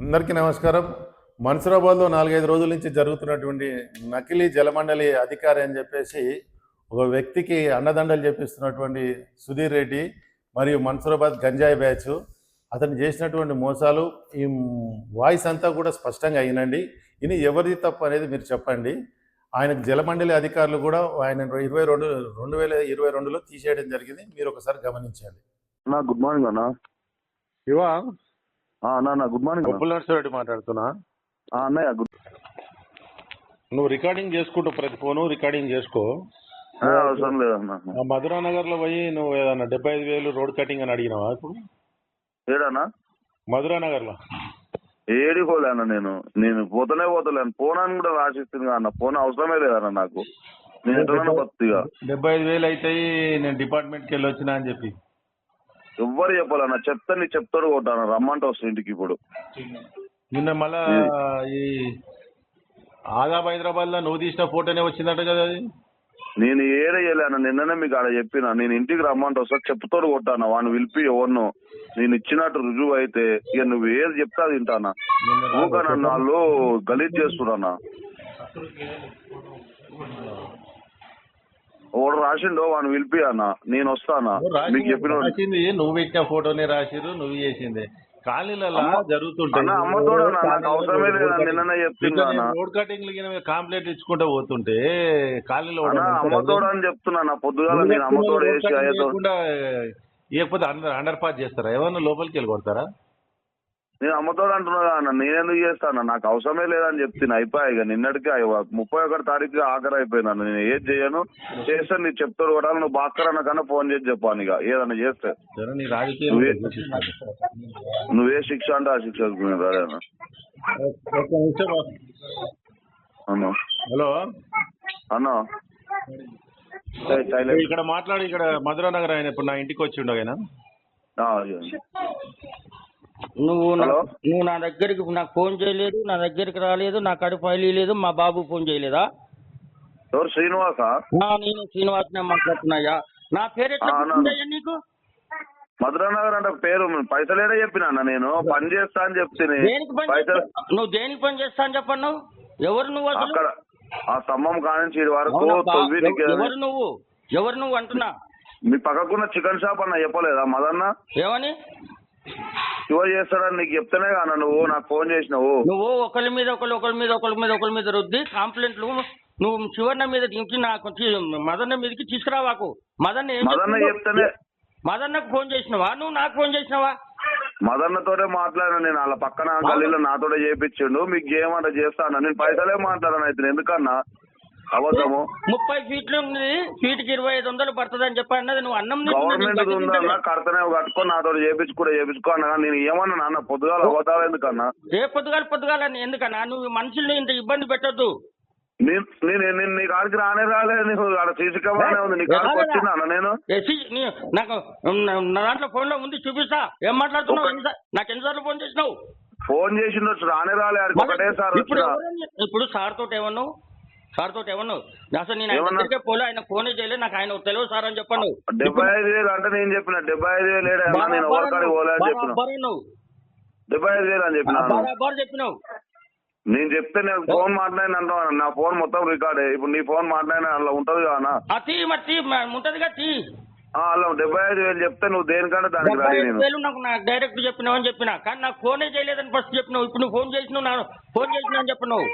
అందరికీ నమస్కారం. మన్సూరాబాద్‌లో 4, 5 రోజుల నుంచి జరుగుతున్నటువంటి నకిలీ జలమండలి అధికారి అని చెప్పేసి ఒక వ్యక్తికి అండదండలు చెప్పిస్తున్నటువంటి సుధీర్ రెడ్డి మరియు మన్సూరాబాద్ గంజాయి బ్యాచ్ అతను చేసినటువంటి మోసాలు ఈ వాయిస్ అంతా కూడా స్పష్టంగా అయినండి. ఇది ఎవరిది తప్పు అనేది మీరు చెప్పండి. ఆయనకు జలమండలి అధికారులు కూడా ఆయన 2022లో తీసేయడం జరిగింది. మీరు ఒకసారి గమనించండి. గుడ్ మార్నింగ్ అన్న. ఇవా అన్న గుడ్ మార్నింగ్. గొప్పల నర్సరెడ్డి మాట్లాడుతున్నా. అన్నయ్య గుడ్. నువ్వు రికార్డింగ్ చేసుకుంటూ ప్రతి ఫోను రికార్డింగ్ చేసుకో. అవసరం లేదన్న. మధురా నగర్ లో పోయి నువ్వు ఏదన్నా 75,000 రోడ్ కటింగ్ అని అడిగినావా ఇప్పుడు? ఏడన్నా? మధురా నగర్ లో ఏడికోలేన్న. నేను పోతలేను. ఫోన్ అని కూడా రాసిస్తుంది అన్న. ఫోన్ అవసరమే లేదన్న నాకు. నేను ఎట్లా బతిగా 75,000 అవుతాయి, నేను డిపార్ట్మెంట్కి వెళ్ళి వచ్చినా అని చెప్పి ఎవ్వరు చెప్పాలన్న. చెప్తే నీ చెప్తాడు కొట్టాను. రమ్మంటే వస్తుంది ఇంటికి ఇప్పుడు. నిన్న మళ్ళా ఈ ఆదాబ్ హైదరాబాద్ లో నువ్వు తీసిన ఫోటోనే వచ్చిందట కదా అది. నేను ఏడయ్యలేను. నిన్ననే మీకు ఆడ చెప్పిన. నేను ఇంటికి రమ్మంటే వస్తా చెప్తాడు కొట్టాను. వాడిని పిలిపి ఎవరినో నేను ఇచ్చినట్టు రుజువు అయితే ఇక నువ్వు ఏది చెప్తే అది వింటానా. ఊక నన్ను వాళ్ళు గలీజ్ చేస్తున్నా. ఓడు రాసిండో వాడిని పిలిపి అన్న. నేను వస్తానా మీకు చెప్పిన. నువ్వు పెట్టిన ఫోటోనే రాసిరు, నువ్వు చేసిందే ఖాళీలలో జరుగుతుంటాయి. అమ్మతోడు నాకు అవసరమే లేదా. నిన్ననే చెప్తున్నా. రోడ్ కటింగ్ కాంప్లైంట్ ఇచ్చుకుంటూ పోతుంటే ఖాళీలో అమ్మతోడు అని చెప్తున్నా. పొద్దుగాల నేను అమ్మతోడు వేసి ఇకపోతే అండర్ పాస్ చేస్తారా? ఏమన్నా లోపలికి వెళ్ళి కొడతారా? నేను అమ్మతోడు అంటున్నా అన్న. నేనెందుకు చేస్తాను? నాకు అవసరమే లేదని చెప్తున్నా. అయిపోయా ఇక. నిన్నటికి 31 తారీఖు ఆఖరి అయిపోయినాను. నేను ఏది చేయను. చేస్తే నీకు చెప్తాడు కూడా. నువ్వు భాస్కర్ అన్న కన్నా ఫోన్ చేసి చెప్పాను. ఇక ఏదన్నా చేస్తే నువ్వే శిక్ష అంటే ఆ శిక్ష అన్న. హలో అన్న. ఇక్కడ మాట్లాడి ఇక్కడ మధురా నగర్ ఆయన ఇప్పుడు నా ఇంటికి వచ్చిండు ఆయన. నువ్వు నా దగ్గరికి నాకు ఫోన్ చేయలేదు, నా దగ్గరికి రాలేదు, నా కడు ఫైల్ లేదు, మా బాబు ఫోన్ చేయలేదా? ఎవరు? శ్రీనివాసా? నేను శ్రీనివాస్ మాట్లాడుతున్నాయా. నా పేరు ఎట్లా నీకు? మధురా నగర్ అంటే పేరు పైసలేడే చెప్పినా నేను పని చేస్తా అని చెప్తే. నువ్వు దేనికి పని చేస్తా అని చెప్పను. ఎవరు నువ్వు? అక్కడ ఆ స్తంభం కానించి వరకు ఎవరు నువ్వు అంటున్నా? మీ పక్కకున్న చికెన్ షాప్ అన్న చెప్పలేదా మదన్న? ఏమని శివ చేస్తాడని నీకు చెప్తేనే కానా నువ్వు నాకు ఫోన్ చేసినావు. నువ్వు ఒకరి మీద రుద్ది కంప్లైంట్లు నువ్వు శివన్న మీద దించి నాకు మదన్న మీదకి తీసుకురావాకు. మదన్న చెప్తేనే. మదన్నకు ఫోన్ చేసినావా? నువ్వు నాకు ఫోన్ చేసినావా? మదన్నతోటే మాట్లాడినా నేను. వాళ్ళ పక్కన గల్లీలో నాతోటే చేయించిండు. మీకు చేయమంటే చేస్తాను. నేను పైసలే మాట్లాడాను. అయితే ఎందుకన్నా అబద్ధము? 30 ఫీట్లు ఉంది, ఫీట్కి 2500 పడుతుంది అని చెప్పి అన్నది. నువ్వు అన్నం గవర్నమెంట్ ఉందన్నా కడతనే కట్టుకొని నాతో చేపించుకో అన్నా. నేను ఏమన్నా నాన్న పొద్దుగాల అబద్ధాలు ఎందుకన్నా? పొద్దుగాల ఎందుకన్నా? నువ్వు మనుషుల్ని ఇంత ఇబ్బంది పెట్టద్దు. నేను నీ కాడికి రాలేదు. నీకు సీసీ కెమెరానే ఉంది. నీ కాడికి వచ్చిందా అన్న? నేను నాకు నా దాంట్లో ఫోన్ లో ఉంది, చూపిస్తా. ఏం మాట్లాడుతున్నావు? నాకు ఎన్నిసార్లు ఫోన్ చేసినావు? ఫోన్ చేసిండొచ్చు, రాలే. ఒకటే సార్ ఇప్పుడు సార్ తోటి ఏమన్నావు? అసలు నేను ఆయన దగ్గరికే పోలే, ఆయన ఫోనే చేయలేదు. నాకు ఆయన తెలియదు సార్ అని చెప్పాను. 75,000 అంటే నేను చెప్పిన 75,000 లేడా? నేను ఎవరికాడికి పోలే అని చెప్పిన. 75,000 అని చెప్పినావు. నేను చెప్తే నేను ఫోన్ మాట్లాడిన అంటాను. నా ఫోన్ మొత్తం రికార్డే. ఇప్పుడు నీ ఫోన్ మాట్లాడిన అలా ఉంటది కదా? ఉంటదిగా అలా 75,000 చెప్తే నువ్వు దేనికంటే దానికి రాయి. నేను నాకు డైరెక్ట్ చెప్పినావు అని చెప్పినా, కానీ నాకు ఫోనే చేయలేదని ఫస్ట్ చెప్పినావు. ఇప్పుడు నువ్వు ఫోన్ చేసినావు అని చెప్పినావు.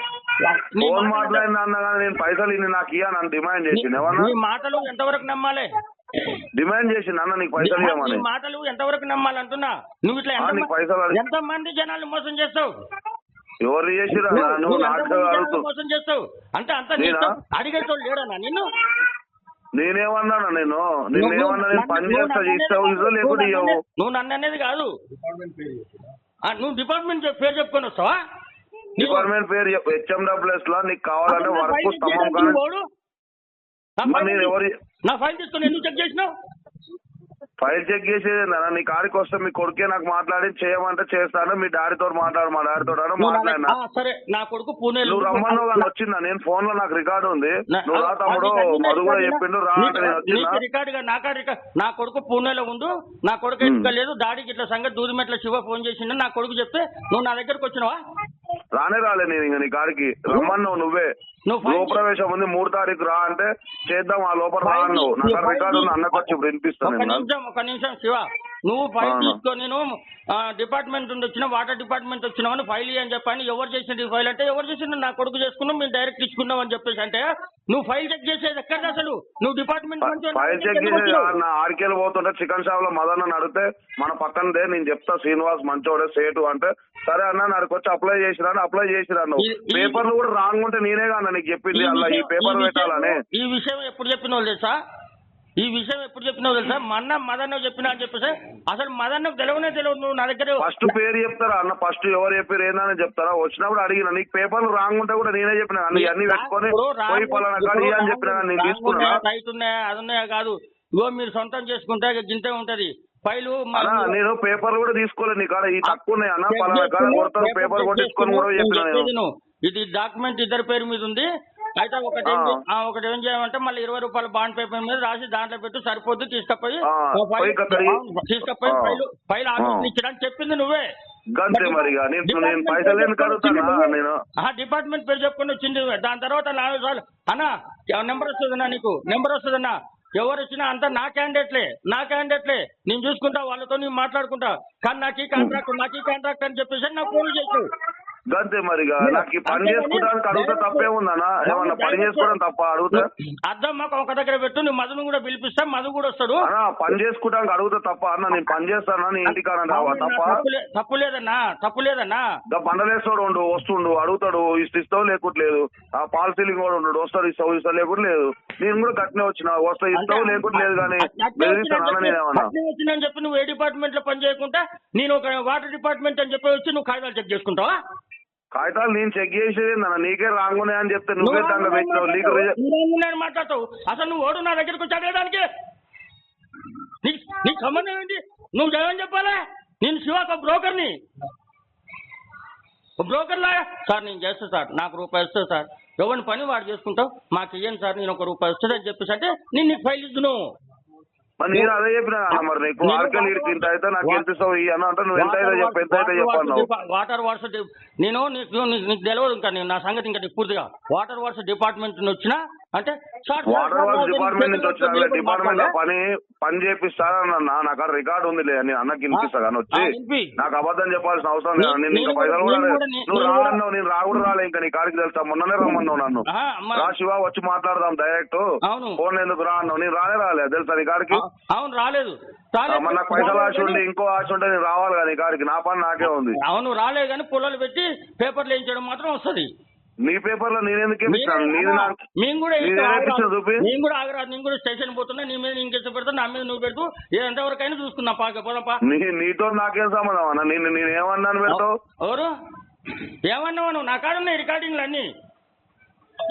ఫోన్ మాట్లాడిన అన్నా కానీ నేను పైసలు నాకు ఇయ్యాను డిమాండ్ చేసింది. ఏమన్నా నీ మాటలు ఎంతవరకు నమ్మాలి? డిమాండ్ చేసింది అన్న నీకు పైసలు ఇవ్వమని. మాటలు ఎంతవరకు నమ్మాలంటున్నా? నువ్వు ఇట్లా ఎంతమంది జనాలు మోసం చేస్తావు? ఎవరు చేసిరా? నువ్వు మోసం చేస్తావు అంటే అంత అడిగేటోళ్ళు లేడన్నా నిన్ను? నేనేమన్నా నిన్నేమన్నా నేను పని చేస్తా ఇస్తావు లేకుండా ఇవ్వవు. నువ్వు నన్ను అనేది కాదు. నువ్వు డిపార్ట్మెంట్ పేరు చెప్పుకొని వస్తావా? డిపార్ట్మెంట్ పేరు HMWS లో నీకు కావాలంటే వర్క్ స్తంభం కానీ నా ఫైల్ తీసుకొని ఎందుకు చెక్ చేసినావు? ఫైల్ చెక్ చేసేది ఏందన్నా? నీ కాడికి వస్తే మీ కొడుకే నాకు మాట్లాడి చేయమంటే చేస్తాను, మీ డాడీతో మాట్లాడు, మా డాడీతో మాట్లాడినా. సరే నా కొడుకు పూణే నువ్వు రమ్మన్నావు కానీ వచ్చిందా? నేను ఫోన్ లో నాకు రికార్డు ఉంది, నువ్వు రా తమ్ముడు, మధు కూడా చెప్పిండు రా అంటే నేను వచ్చిందా? రికార్డు నా కొడుకు పూణేలో ఉండు, నా కొడుకు ఎట్లా లేదు, డాడీకి ఇట్లా సంగతి దూదిమెట్ల శివ ఫోన్ చేసిండు, నా కొడుకు చెప్తే నువ్వు నా దగ్గరకు వచ్చినావా? రాలే నేను ఇంక నీ కాడికి రమ్మన్నావు నువ్వే. గృహప్రవేశం ఉంది 3 తారీఖు రా అంటే చేద్దాం, ఆ లోపల రా అన్నావు. నాకు రికార్డు ఉంది, అన్నకు వచ్చి ఇప్పుడు వినిపిస్తాను. ఒక నిమిషం శివ, నువ్వు ఫైల్ తీసుకో, నేను డిపార్ట్మెంట్ నుండి వచ్చిన వాటర్ డిపార్ట్మెంట్ వచ్చినావని ఫైల్ అని చెప్పని, ఎవరు చేసిండు ఈ ఫైల్ అంటే ఎవరు చేసిండు, నా కొడుకు చేసుకున్నావు, మేము డైరెక్ట్ ఇచ్చుకున్నావు అని చెప్పేసి అంటే నువ్వు ఫైల్ చెక్ చేసేది ఎక్కడ అసలు? నువ్వు డిపార్ట్మెంట్ ఫైల్ చెక్ చేసేది నా ఆడికేలు పోతుంటే చికెన్ షాప్ లో మదన్ అడిగితే మన పక్కనదే నేను చెప్తా శ్రీనివాస్ మంచోడే సేటు అంటే సరే అన్న నాకు వచ్చి అప్లై చేసిరాను, అప్లై చేసిరాను. పేపర్లు కూడా రాంగ్ ఉంటే నేనే కదా నీకు చెప్పింది అలా ఈ పేపర్ పెట్టాలని. ఈ విషయం ఎప్పుడు చెప్పినావు తెలుసా? ఈ విషయం ఎప్పుడు చెప్పినావు తెలుసా? మొన్న మదన్ చెప్పినా అని చెప్పేసి అసలు మదన్ తెలియనే తెలియదు. నువ్వు నా దగ్గర ఫస్ట్ పేరు చెప్తారా అన్న? ఫస్ట్ ఎవరు చెప్పారు ఏందని చెప్తారా? వచ్చినప్పుడు అడిగిన నీకు పేపర్లు రాంగ్ ఉంటే కూడా నేనే చెప్పిన అన్ని పెట్టుకొని పోయి పలానా కాదు అని చెప్పిన నేను తీసుకున్నా. రైట్ ఉన్నాయా అది ఉన్నాయా కాదు, ఇగో మీరు సొంతం చేసుకుంటే గింతే ఉంటది ఫైలు. నేను పేపర్లు కూడా తీసుకోలేదు నీ కాడ, ఈ తక్కువ ఉన్నాయి అన్న పలానా కాడ కొడతాను పేపర్ కొట్టించుకొని కూడా చెప్పిన. ఇది డాక్యుమెంట్ ఇద్దరి పేరు మీద ఉంది, అయితే ఒకటి ఏం చేయమంటే మళ్ళీ 20 రూపాయల బాండ్ పేపర్ మీద రాసి దాంట్లో పెట్టి సరిపోద్దు, తీసుకపోయి ఫైల్ ఆఫీస్ ఇచ్చడానికి చెప్పింది నువ్వే. డిపార్ట్మెంట్ పేరు చెప్పుకొని వచ్చింది. దాని తర్వాత అన్న నెంబర్ వస్తుందన్నా, నీకు నెంబర్ వస్తుందన్నా, ఎవరు వచ్చినా అంతా నా క్యాండిడేట్లే నేను చూసుకుంటా, వాళ్ళతో నేను మాట్లాడుకుంటా, కానీ నాకు ఈ కాంట్రాక్ట్ అని చెప్పేసి నాకు ఫోన్ చేసు. గంతే మరిగా నాకు ఈ పని చేసుకోవడానికి అడిగితే తప్పేముందన్నా? ఏమన్నా పని చేసుకోవడం తప్ప అడిగితే? అర్థం మాకు ఒక దగ్గర పెట్టు, నీ మధును కూడా పిలిపిస్తా, మధు కూడా వస్తాడు. పని చేసుకోవడానికి అడిగితే తప్ప అన్న? నేను పని చేస్తానా నీ ఇంటికాడ రావా? తప్ప తప్పు లేదన్నా. బండలేస్తాడు ఉండు, వస్తుండు, అడుగుతాడు, ఇస్తావు లేకుంటలేదు. ఆ పాలసీలింగ్ కూడా ఉండడు, వస్తాడు ఇస్తావు లేకుండా లేదు. నేను కూడా కట్టినే వచ్చిన, వస్తా ఇస్తావు లేకుండా లేదు. కానీ బెదిరిస్తాను నేనేమన్నా వచ్చిందని చెప్పి నువ్వు ఏ డిపార్ట్మెంట్ లో పని చేయకుండా నేను ఒక వాటర్ డిపార్ట్మెంట్ అని చెప్పి వచ్చి నువ్వు కాగితాలు చెక్ చేసుకుంటావా? కాగితాలు నేను చెక్ చేసేది నీకే రాంగ్ ఉన్నాయని చెప్తే నువ్వే దాంట్లో పెట్టినావు. మాట్లాడతావు అసలు నువ్వు ఓడు నా దగ్గరకు వచ్చి అడగడానికి నీకు సంబంధం ఏంటి? నువ్వు జగన్ చెప్పాలా? నేను శివ ఒక బ్రోకర్ని, బ్రోకర్ లాగా సార్ నేను చేస్తా సార్, నాకు రూపాయి వస్తుంది సార్, ఎవరిని పని వాడు చేసుకుంటావు, మాకు ఇయ్యండి సార్, నేను ఒక రూపాయి వస్తుంది అని చెప్పేసి అంటే నేను నీకు ఫైల్ ఇద్దును. నేను అదే చెప్పినా మరి నీకు ఆర్కెల్ ఇంత అయితే నాకు ఎంత ఇస్తావు అన్న అంటే నువ్వు ఎంత అయితే చెప్పు, ఎంత అయితే చెప్పన్నావు. వాటర్ వర్క్స్ నేను నీకు తెలియదు ఇంకా, నేను నా సంగతి ఇంకా పూర్తిగా వాటర్ వర్క్స్ డిపార్ట్మెంట్ నుంచి వచ్చినా అంటే వాటర్ వర్క్స్ డిపార్ట్మెంట్ నుంచి వచ్చిన డిపార్ట్మెంట్ లో పని చేపిస్తానన్నా, నాకు రికార్డు ఉంది లే అని అన్నకి వినిపిస్తా కానీ వచ్చి నాకు అబద్ధం చెప్పాల్సిన అవసరం లేదు. నేను ఇంకా పైసలు కూడా నువ్వు రాన్నావు, నేను కూడా రాలే ఇంకా నీ కాడికి తెలుసా, మొన్ననే రమ్మన్నావు నన్ను, రా శివ వచ్చి మాట్లాడదాం డైరెక్ట్, ఫోన్ ఎందుకు రా అన్నావు, నేను రాలే తెలుసా నీ కాడికి? అవును రాలేదు. మరి నాకు పైసలు ఆశ ఉండి ఇంకో ఆశ ఉంటే నేను రావాలి కదా నీ కాడికి, నా పని నాకే ఉంది. అవును రాలేదు కానీ పొలాలు పెట్టి పేపర్లు వేయించడం మాత్రం వస్తుంది. నీ పేపర్ లో నేను ఎందుకు ఇప్పిస్తాను? మేము కూడా ఆగరాదు, నేను కూడా స్టేషన్ పోతున్నా, నీ మీద ఇంకెంత పెడతా, నా మీద నువ్వు పెడుతూ ఎంతవరకైనా చూసుకుందాం పోదాపా. నీతో నాకేం సంబంధం అన్న? నేను ఏమన్నాను పెడతావు? ఎవరు ఏమన్నావు నువ్వు? నా కాడ ఉన్నాయి రికార్డింగ్లు అన్ని.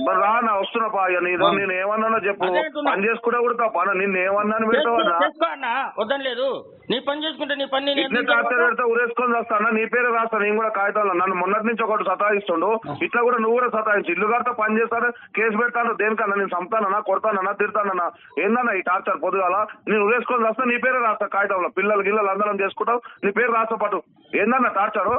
మరి రా నా వస్తున్నా పా, నీతో నేను ఏమన్నానో చెప్పు. పని చేసుకుంటే కూడా తప్ప నిన్ను ఏమన్నాను పెడతావన్నా? వద్దని లేదు, నీ పని చేసుకుంటే నీ పని టార్చర్ పెడితే ఉరేసుకొని వస్తానా? నీ పేరు రాస్తాను నేను కూడా కాగితాలు. నన్ను మొన్నటి నుంచి ఒకటి సతాయిస్తుండు, ఇట్లా కూడా నువ్వు కూడా సతాయించు. ఇల్లు గారితో పని చేస్తాను, కేసు పెడతాను, దేనికన్నా నేను చంపుతానన్నా, కొడతానన్నా, తిడతానన్నా, ఏందన్నా ఈ టార్చర్? పొద్దుగాల నేను ఉరేసుకొని వస్తా, నీ పేరు రాస్తా కాగితంలో, పిల్లలు గిల్లలు అందరం చేసుకుంటావు, నీ పేరు రాస్తా పాటు. ఏందన్నా టార్చర్?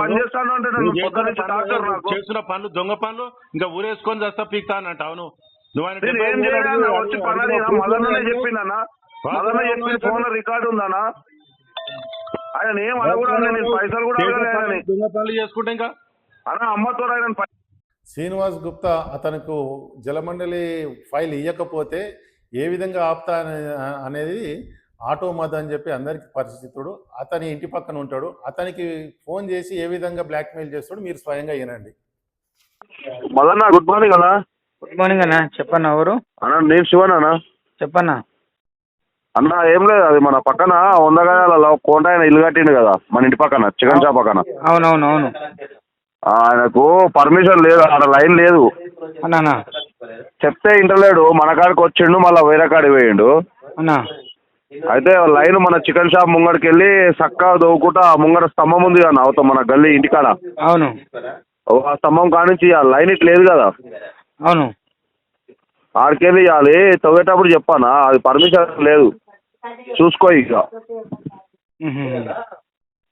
పని చేస్తాను అంటే నన్ను పొద్దు నుంచి టార్చర్, నాకు చేస్తున్న పనులు దొంగ పనులు, ఇంకా ఊరేసుకొని వస్తా పీక్తా అన్నట్టు. అవును నేను ఏం చేయాలన్నా? వచ్చి పని మదన్నే చెప్పిందన్నా, మదన్నే చెప్పిన ఫోన్ లో రికార్డు ఉందన్నా. ఆయన ఏం అడగడా, నేను పైసలు కూడా అడగలేదని దొంగ పనులు చేసుకుంటే ఇంకా అన్న అమ్మతో ఆయన. శ్రీనివాస్ గుప్తా అతనికి జలమండలి ఫైల్ ఇవ్వకపోతే ఏ విధంగా ఆపుతా అనేది ఆటో మద్ అని చెప్పి అందరికి పరిచితుడు. అతని ఇంటి పక్కన ఉంటాడు, అతనికి ఫోన్ చేసి ఏ విధంగా బ్లాక్మెయిల్ చేస్తాడు మీరు స్వయంగా వినండి. మదన్న గుడ్ మార్నింగ్ అన్నా. గుడ్ మార్నింగ్ అన్న, చెప్పన్నా. ఎవరు అన్న? నేను శివనా. చెప్పన్నా. అన్న ఏం లేదు, అది మన పక్కన 100 గజాల కోట ఆయన ఇల్లు కట్టిండు కదా మన ఇంటి పక్కన, చికెన్ షాప్ పక్కన. అవునవును. ఆయనకు పర్మిషన్ లేదు, ఆడ లైన్ లేదు. అన్నా చెప్తే ఇంటలేడు, మన కాడికి వచ్చిండు, మళ్ళీ వేరే కాడికి పోయిండు. అన్నా అయితే లైన్ మన చికెన్ షాప్ ముంగడికి వెళ్ళి చక్కగా దోవుకుంటా ముంగడ స్తంభం ఉంది కదా అవుతాం మన గల్లీ ఇంటికాడ, అవును ఆ స్తంభం కానించి లైన్ ఇట్ లేదు కదా, అవును ఆడికెళ్ళి ఇవ్వాలి. తవ్వేటప్పుడు చెప్పానా అది పర్మిషన్ లేదు, చూసుకో ఇక.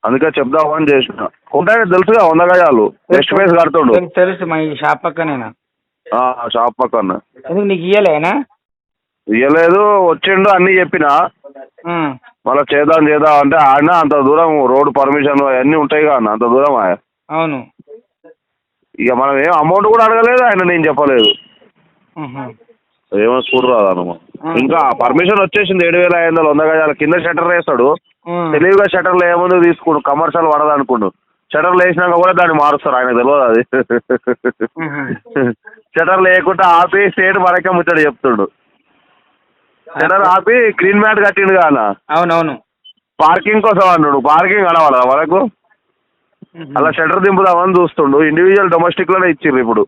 అందుకే చెప్దామని చేసిన. ఉంటాయి తెలుసుగా 100 గజాలు నెక్స్ట్ ఫేస్ కడుతుండు. తెలుసు మా ఈ షాప్ పక్కనేనా? షాప్ పక్కన. ఎందుకు నీకు ఇయ్యలేనా? ఇవ్వలేదు, వచ్చిండు అన్నీ చెప్పిన, మళ్ళీ చేద్దాం అంటే ఆయన అంత దూరం రోడ్ పర్మిషన్ అవన్నీ ఉంటాయి కదా అంత దూరం. అవును ఇక మనం ఏం అమౌంట్ కూడా అడగలేదు, ఆయన నేను చెప్పలేదు, ఏమో స్కూటర్ రాదన్నమా. ఇంకా పర్మిషన్ వచ్చేసింది 7,500 100 గజాల కింద షట్టర్ వేస్తాడు. తెలివిగా షట్టర్లు ఏముందో తీసుకుండు, కమర్షియల్ పడదు అనుకుండు. షట్టర్లు వేసినాక కూడా దాన్ని మారుస్తారు, ఆయన తెలియదు అది. షట్టర్లు వేయకుండా ఆపి స్టేట్ మనకే ముచ్చట చెప్తుండు. షట్టర్ ఆపి గ్రీన్ మ్యాట్ కట్టిండు కానా, అవునవును పార్కింగ్ కోసం అన్నాడు. పార్కింగ్ అనవాలా మనకు, అలా షట్టర్ దింపుదామని చూస్తుండు. ఇండివిజువల్ డొమెస్టిక్ లోనే ఇచ్చిర్రు, ఇప్పుడు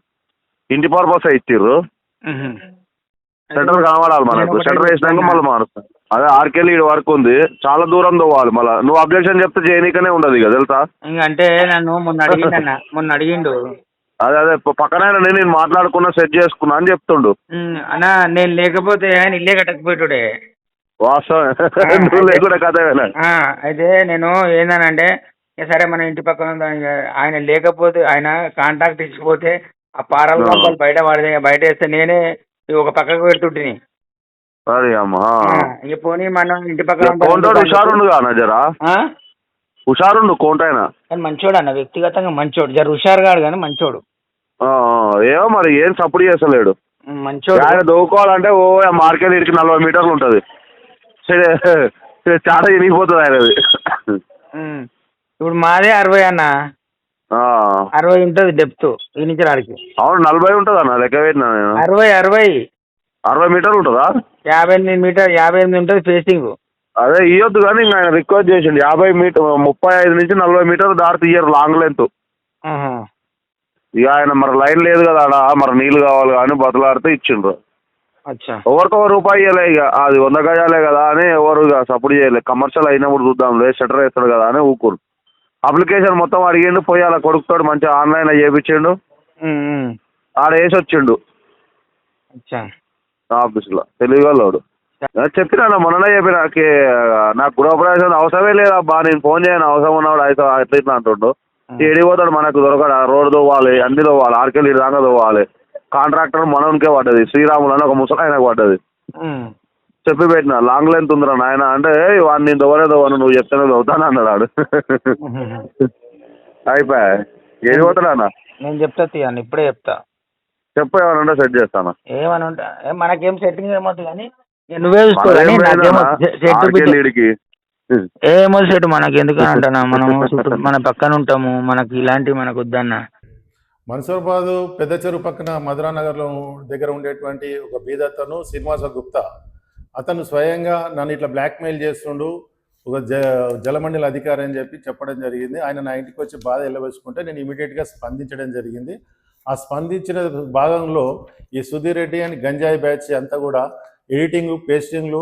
ఇంటి పర్పస్ ఇచ్చిర్రు. షట్టర్ కనబడాలి మనకు, షట్టర్ వేసినాక మళ్ళీ మారుస్తాం. అదే ఆర్కెళ్ళి ఈ వరకు ఉంది, చాలా దూరం పోవాలి. మళ్ళీ నువ్వు అబ్జెక్షన్ చెప్తే చేయనీకనే ఉండదు ఇక తెలుసా. అంటే నన్ను మొన్న అడిగిండు. అదే పక్కన నేను మాట్లాడుకున్నా సెట్ చేసుకున్నా అని చెప్తుండు. అన్నా నేను లేకపోతే ఆయన ఇల్లే కట్టకపోయేటుడే. వాస్తవం, నువ్వు లేకుండా కథ. అయితే నేను ఏందనంటే సరే మన ఇంటి పక్కన ఆయన లేకపోతే, ఆయన కాంట్రాక్ట్ ఇచ్చిపోతే ఆ పారాల పంపాలు బయట వేస్తే నేనే ఒక పక్కకు పెడుతుంటిని. సరే అమ్మా, ఇక పోనీ మనం ఇంటి పక్కన హుషారుండు కానా జరా, హుషారుండు కోంటైనా. కానీ మంచోడు అన్న, వ్యక్తిగతంగా మంచోడు, జర హుషారు గాడు కానీ మంచోడు. ఏమో మరి ఏం సపోర్ట్ చేస్తలేడు. మంచోడు. ఆయన దోవుకోవాలంటే ఓ మార్కెట్ ఇడికి 40 మీటర్లు ఉంటుంది, చాలా ఎనిగిపోతుంది ఆయనది. ఇప్పుడు మాదే 60 అన్న, 60 ఉంటుంది డెప్త్ ఈ నుంచి రాడికి. అవును 40 ఉంటుంది అన్న, లెక్క పెట్టినా నేను. 60 మీటర్లు ఉంటుందా? 58 ఉంటుంది ఫేసింగ్. అదే ఇవ్వద్దు కానీ ఇంకా ఆయన రిక్వెస్ట్ చేసిండు 50 మీటర్ 35 నుంచి 40 మీటర్లు దారి తీయరు లాంగ్ లెంత్. ఇక ఆయన మరి లైన్ లేదు కదా ఆడ, మరి నీళ్ళు కావాలి కానీ బతలాడితే ఇచ్చిండ్రు. ఎవరికో రూపాయి ఇవ్వలే, ఇక అది 100 గజాలే కదా అని ఎవరు ఇక సపోర్ట్ చేయలేదు. కమర్షియల్ అయినప్పుడు చూద్దాంలే, షట్టర్ వేస్తాడు కదా అని ఊరుకోరు. అప్లికేషన్ మొత్తం అడిగిండు, పోయి అలా కొడుకుతాడు మంచిగా ఆన్లైన్లో చేయించిండు, ఆడ వేసి వచ్చిండు ఆఫీస్లో. తెలియగలవాడు. చెప్పినా మొన్ననే చెప్పిన, నాకు గృహప్రవేశం అవసరమే లేదబ్బా, నేను ఫోన్ చేయను, అవసరం ఉన్నవాడు అయితే ఎట్లా ఇట్లా అంటుండు. ఏడిపోతాడు, మనకు దొరకడు, రోడ్డు తవ్వాలి, అన్ని తవ్వాలి, ఆర్కెళ్ళి దాకా తవ్వాలి. కాంట్రాక్టర్ మనకే పడ్డది, శ్రీరాములు అని ఒక ముసలాయనకు పడ్డది. చెప్పి పెట్టిన లాంగ్ లెంత్ ఉందిరా నాయన అంటే, వాడిని నేను తవ్వను, నువ్వు చెప్తానే తవ్వుతాను అన్నాడు. అయిపోయా, ఏడిపోతాడు అన్న. నేను చెప్తా తీయను, ఇప్పుడే చెప్తా. చెప్పు, ఏమన్నా సెట్ చేస్తాను. ఏమని ఉంటా, మనకేం సెట్టింగ్ ఏమవుతుంది కానీ నువ్వే చూసుకో. ఏమో సెట్ మనకి ఎందుకు అంటున్నా, మనం మన పక్కన ఉంటాము, మనకి ఇలాంటివి మనకు వద్దన్న. మన్సూరాబాద్ పెద్ద చెరువు పక్కన మధురానగర్లో దగ్గర ఉండేటువంటి ఒక బీదతను శ్రీనివాస గుప్తా, అతను స్వయంగా నన్ను ఇట్లా బ్లాక్మెయిల్ చేస్తుండు, ఒక జలమండలి అధికారి అని చెప్పడం జరిగింది. ఆయన నా ఇంటికి వచ్చి బాధ వెళ్ళవేసుకుంటే నేను ఇమీడియట్గా స్పందించడం జరిగింది. ఆ స్పందించిన భాగంలో ఈ సుధీర్ రెడ్డి అని గంజాయి బ్యాచ్ అంతా కూడా ఎడిటింగ్ పేస్టింగ్లు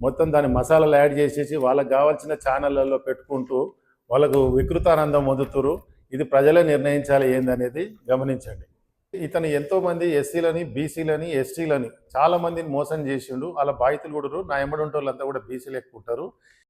మొత్తం దాని మసాలాలు యాడ్ చేసేసి వాళ్ళకు కావాల్సిన ఛానళ్ళల్లో పెట్టుకుంటూ వాళ్ళకు వికృతానందం పొందుతురు. ఇది ప్రజలే నిర్ణయించాలి ఏందనేది గమనించండి. ఇతను ఎంతోమంది ఎస్సీలని, బీసీలని, ఎస్టీలని చాలామందిని మోసం చేసిండు. వాళ్ళ బాధితులు కూడా నా ఎంబడి ఉంటే వాళ్ళంతా కూడా బీసీలు ఎక్కువ ఉంటారు.